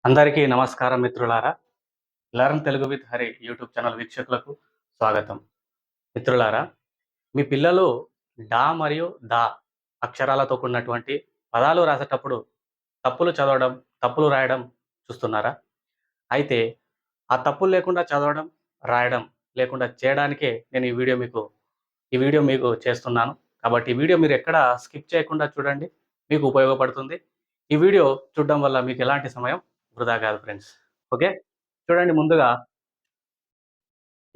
అందరికీ నమస్కారం మిత్రులారా. Learn Telugu with Hari YouTube channel వీక్షకులకు స్వాగతం. మిత్రులారా, మీ పిల్లలు డా మరియు దా అక్షరాలతో కూడినటువంటి పదాలు రాసేటప్పుడు తప్పులు చదవడం, తప్పులు రాయడం చూస్తున్నారా? అయితే ఆ తప్పులు లేకుండా చదవడం, రాయడం లేకుండా చేయడానికే నేను ఈ వీడియో మీకు చేస్తున్నాను. కాబట్టి ఈ వీడియో మీరు ఎక్కడ స్కిప్ చేయకుండా చూడండి. మీకు ఉపయోగపడుతుంది. ఈ వీడియో చూడడం వల్ల మీకు ఎలాంటి సమయం వృధా కాదు ఫ్రెండ్స్. ఓకే. చూడండి, ముందుగా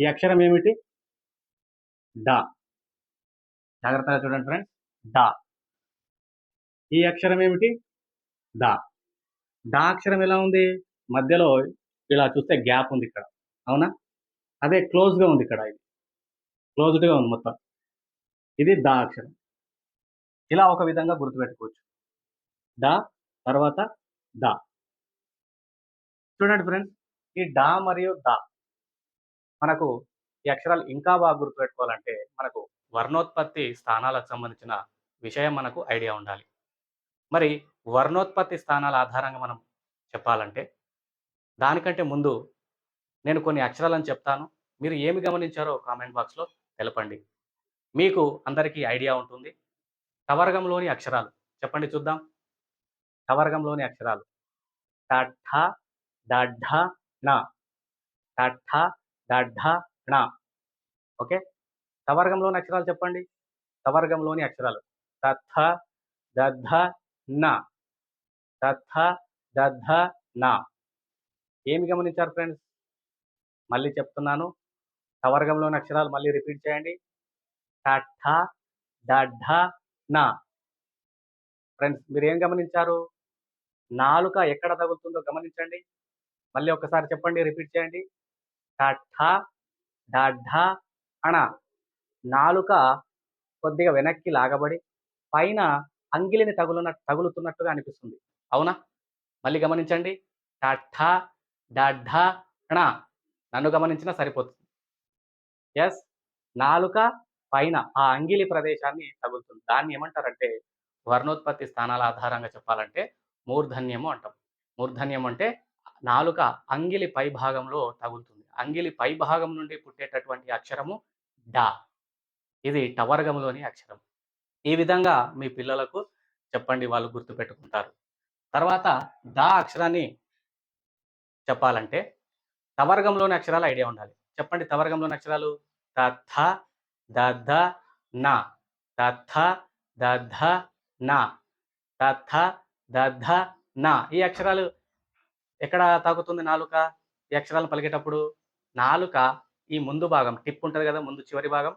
ఈ అక్షరం ఏమిటి? డా. జాగ్రత్తగా చూడండి ఫ్రెండ్స్. డా. ఈ అక్షరం ఏమిటి? దా. దా అక్షరం ఎలా ఉంది? మధ్యలో ఇలా చూస్తే గ్యాప్ ఉంది ఇక్కడ, అవునా? అదే క్లోజ్గా ఉంది ఇక్కడ, ఇది క్లోజ్డ్గా ఉంది మొత్తం. ఇది దా అక్షరం. ఇలా ఒక విధంగా గుర్తుపెట్టుకోవచ్చు. డా తర్వాత దా. చూడండి ఫ్రెండ్స్, ఈ డా మరియు దా మనకు ఈ అక్షరాలు ఇంకా బాగా గుర్తుపెట్టుకోవాలంటే మనకు వర్ణోత్పత్తి స్థానాలకు సంబంధించిన విషయం మనకు ఐడియా ఉండాలి. మరి వర్ణోత్పత్తి స్థానాల ఆధారంగా మనం చెప్పాలంటే దానికంటే ముందు నేను కొన్ని అక్షరాలను చెప్తాను. మీరు ఏమి గమనించారో కామెంట్ బాక్స్లో తెలపండి. మీకు అందరికీ ఐడియా ఉంటుంది. టవర్గంలోని అక్షరాలు చెప్పండి చూద్దాం. టవర్గంలోని అక్షరాలు టఠ దఢ ణ. టఠ దఢ ణ. ఓకే. టవర్గంలోని అక్షరాలు చెప్పండి. టవర్గంలోని అక్షరాలు తథ దధ న. తథ దధ న. ఏమి గమనించారు ఫ్రెండ్స్? మళ్ళీ చెప్తున్నాను. టవర్గంలోని అక్షరాలు మళ్ళీ రిపీట్ చేయండి. టఠ దఢ న. ఫ్రెండ్స్, మీరు ఏం గమనించారు? నాలుక ఎక్కడ తగులుతుందో గమనించండి. మళ్ళీ ఒకసారి చెప్పండి, రిపీట్ చేయండి. టఠ దఢ ణ. నాలుక కొద్దిగా వెనక్కి లాగబడి పైన అంగిలిని తగులుతున్నట్టుగా అనిపిస్తుంది, అవునా? మళ్ళీ గమనించండి. టఠ దఢ ణ. నన్ను గమనించినా సరిపోతుంది. ఎస్, నాలుక పైన ఆ అంగిలి ప్రదేశాన్ని తగులుతుంది. దాన్ని ఏమంటారంటే వర్ణోత్పత్తి స్థానాల ఆధారంగా చెప్పాలంటే మూర్ధన్యము అంటాం. మూర్ధన్యం అంటే నాలుక అంగిలి పై భాగంలో తగులుతుంది. అంగిలి పై భాగం నుండి పుట్టేటటువంటి అక్షరము డా. ఇది టవర్గంలోని అక్షరం. ఈ విధంగా మీ పిల్లలకు చెప్పండి, వాళ్ళు గుర్తుపెట్టుకుంటారు. తర్వాత దా అక్షరాన్ని చెప్పాలంటే టవర్గంలోని అక్షరాలు ఐడియా ఉండాలి. చెప్పండి, టవర్గంలోని అక్షరాలు తథ దధ న. తథ దధ న. తథ దధ న. ఈ అక్షరాలు ఎక్కడ తాకుతుంది నాలుక? ఈ అక్షరాలను పలికేటప్పుడు నాలుక ఈ ముందు భాగం, టిప్ ఉంటుంది కదా, ముందు చివరి భాగం,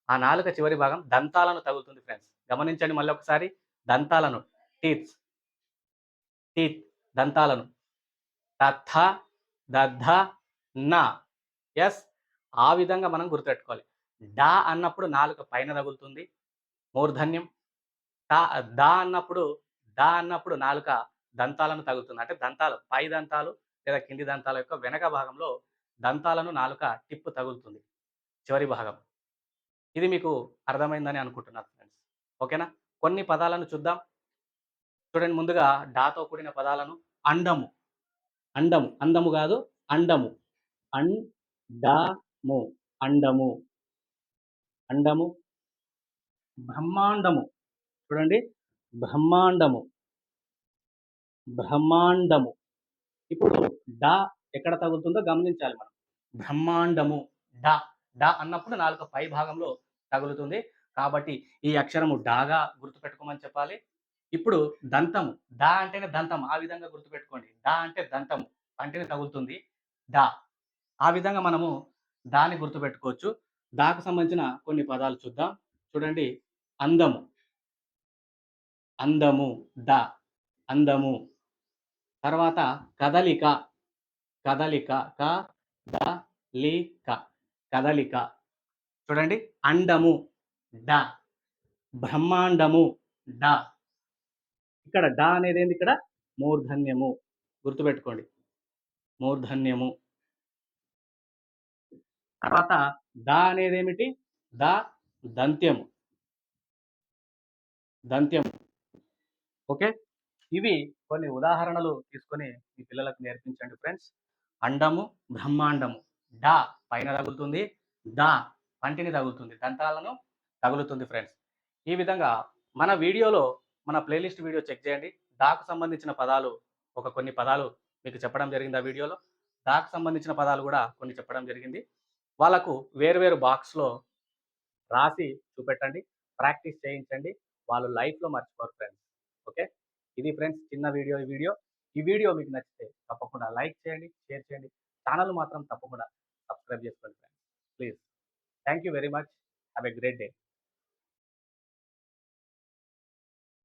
ఆ నాలుక చివరి భాగం దంతాలను తగులుతుంది ఫ్రెండ్స్. గమనించండి మళ్ళీ ఒకసారి. దంతాలను, టీత్ దంతాలను. తథ దధ న. ఎస్, ఆ విధంగా మనం గుర్తుపెట్టుకోవాలి. డా అన్నప్పుడు నాలుక పైన తగులుతుంది, మూర్ధన్యం. దా అన్నప్పుడు నాలుక దంతాలను తగులుతుంది. అంటే దంతాలు, పై దంతాలు లేదా కింది దంతాల యొక్క వెనక భాగంలో దంతాలను నాలుక టిప్పు తగులుతుంది, చివరి భాగం. ఇది మీకు అర్థమైందని అనుకుంటున్నాను ఫ్రెండ్స్. ఓకేనా? కొన్ని పదాలను చూద్దాం. చూడండి, ముందుగా డాతో కూడిన పదాలను. అండము. అండము, అందము కాదు, అండము. అండము. అండము. అండము. బ్రహ్మాండము. చూడండి, బ్రహ్మాండము. బ్రహ్మాండము. ఇప్పుడు డా ఎక్కడ తగులుతుందో గమనించాలి మనం. బ్రహ్మాండము. డా. డా అన్నప్పుడు నాలుక పై భాగంలో తగులుతుంది. కాబట్టి ఈ అక్షరము డాగా గుర్తుపెట్టుకోమని చెప్పాలి. ఇప్పుడు దంతము. డా అంటేనే దంతం, ఆ విధంగా గుర్తుపెట్టుకోండి. డా అంటే దంతము, పంటిని తగులుతుంది, డా. ఆ విధంగా మనము దాన్ని గుర్తుపెట్టుకోవచ్చు. దాకు సంబంధించిన కొన్ని పదాలు చూద్దాం. చూడండి, అందము. అందము. ద. అందము. తర్వాత కదలిక. కదలిక. క-ద-లి-క. కదలిక. చూడండి, అండము. డ. బ్రహ్మాండము. డ. ఇక్కడ డ అనేది ఏంది? ఇక్కడ మూర్ధన్యము, గుర్తుపెట్టుకోండి, మూర్ధన్యము. తర్వాత ద అనేది ఏమిటి? ద దంత్యము. దంత్యము. ఓకే. ఇవి కొన్ని ఉదాహరణలు తీసుకొని మీ పిల్లలకు నేర్పించండి ఫ్రెండ్స్. అండము, బ్రహ్మాండము. డ పైన తగులుతుంది. ద పంటిని తగులుతుంది. దంతాలను తగులుతుంది ఫ్రెండ్స్. ఈ విధంగా మన వీడియోలో మన ప్లేలిస్ట్ వీడియో చెక్ చేయండి. డాకు సంబంధించిన పదాలు కొన్ని పదాలు మీకు చెప్పడం జరిగింది ఆ వీడియోలో. డాకు సంబంధించిన పదాలు కూడా కొన్ని చెప్పడం జరిగింది. వాళ్ళకు వేరు వేరు బాక్స్‌లో రాసి చూపెట్టండి. ప్రాక్టీస్ చేయించండి. వాళ్ళు లైఫ్‌లో మర్చిపోరు ఫ్రెండ్స్. ఓకే. ఇది ఫ్రెండ్స్ చిన్న వీడియో ఈ వీడియో. ఈ వీడియో మీకు నచ్చితే తప్పకుండా లైక్ చేయండి, షేర్ చేయండి. ఛానెల్ మాత్రం తప్పకుండా సబ్స్క్రైబ్ చేసుకోండి friends. Please. Thank you very much. Have a great day.